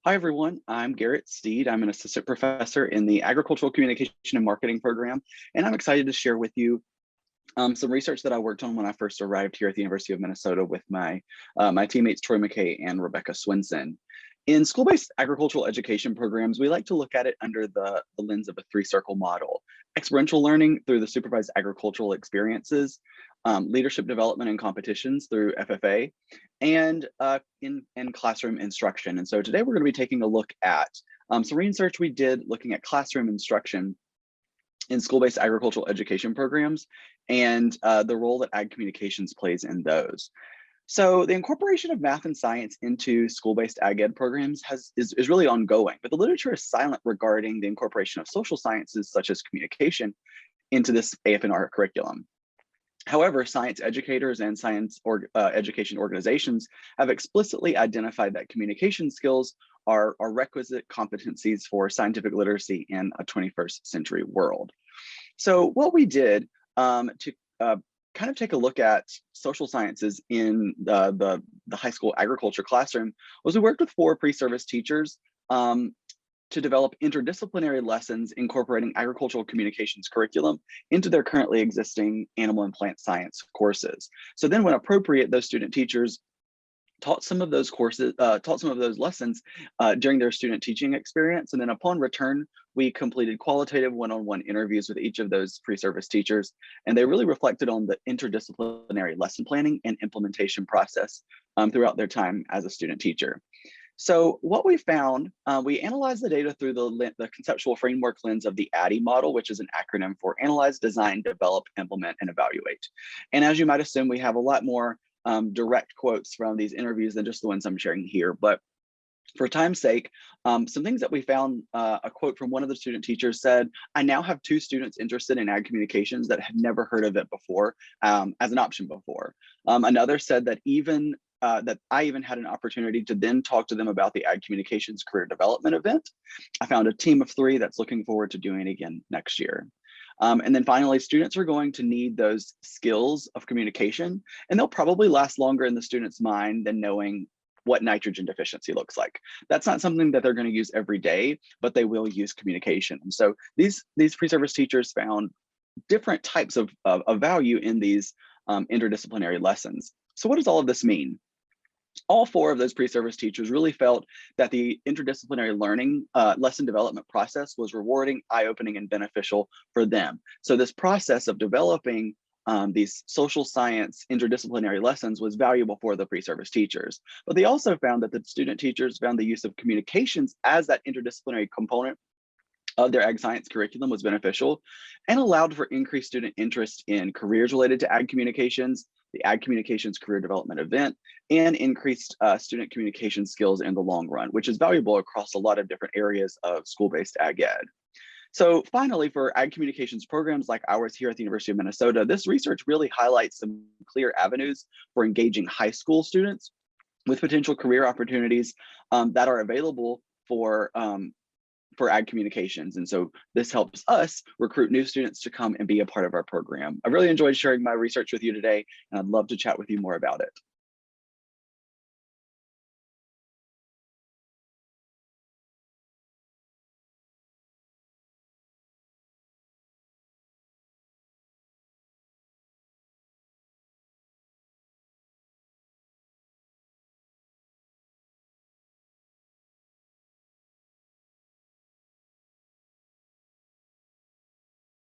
Hi, everyone. I'm Garrett Steede. I'm an assistant professor in the Agricultural Communication and Marketing program, and I'm excited to share with you some research that I worked on when I first arrived here at the University of Minnesota with my teammates Troy McKay and Rebecca Swinson. In school-based agricultural education programs, we like to look at it under the lens of a three-circle model: experiential learning through the supervised agricultural experiences, leadership development and competitions through FFA, and in classroom instruction. And so today we're going to be taking a look at some research we did looking at classroom instruction in school-based agricultural education programs and the role that ag communications plays in those. So the incorporation of math and science into school-based ag ed programs is really ongoing, but the literature is silent regarding the incorporation of social sciences such as communication into this AFNR curriculum. However, science educators and education organizations have explicitly identified that communication skills are requisite competencies for scientific literacy in a 21st century world. So what we did to kind of take a look at social sciences in the high school agriculture classroom was we worked with 4 pre-service teachers to develop interdisciplinary lessons incorporating agricultural communications curriculum into their currently existing animal and plant science courses. So then when appropriate, those student teachers taught some of those lessons during their student teaching experience. And then upon return, we completed qualitative one-on-one interviews with each of those pre-service teachers. And they really reflected on the interdisciplinary lesson planning and implementation process throughout their time as a student teacher. So what we found, we analyzed the data through the conceptual framework lens of the ADDIE model, which is an acronym for Analyze, Design, Develop, Implement, and Evaluate. And as you might assume, we have a lot more direct quotes from these interviews than just the ones I'm sharing here. But for time's sake, some things that we found, a quote from one of the student teachers said, "I now have 2 students interested in ag communications that had never heard of it before as an option before." Another said that that I even had an opportunity to then talk to them about the Ag Communications Career Development event. I found a team of 3 that's looking forward to doing it again next year. And then finally, students are going to need those skills of communication, and they'll probably last longer in the student's mind than knowing what nitrogen deficiency looks like. That's not something that they're going to use every day, but they will use communication. And so these pre-service teachers found different types of value in these interdisciplinary lessons. So what does all of this mean? All 4 of those pre-service teachers really felt that the interdisciplinary learning lesson development process was rewarding, eye-opening, and beneficial for them. So this process of developing these social science interdisciplinary lessons was valuable for the pre-service teachers. But they also found that the student teachers found the use of communications as that interdisciplinary component of their ag science curriculum was beneficial and allowed for increased student interest in careers related to ag communications, the Ag Communications Career Development event, and increased student communication skills in the long run, which is valuable across a lot of different areas of school-based ag ed. So finally, for ag communications programs like ours here at the University of Minnesota, this research really highlights some clear avenues for engaging high school students with potential career opportunities that are available for ag communications. And so this helps us recruit new students to come and be a part of our program. I really enjoyed sharing my research with you today, and I'd love to chat with you more about it.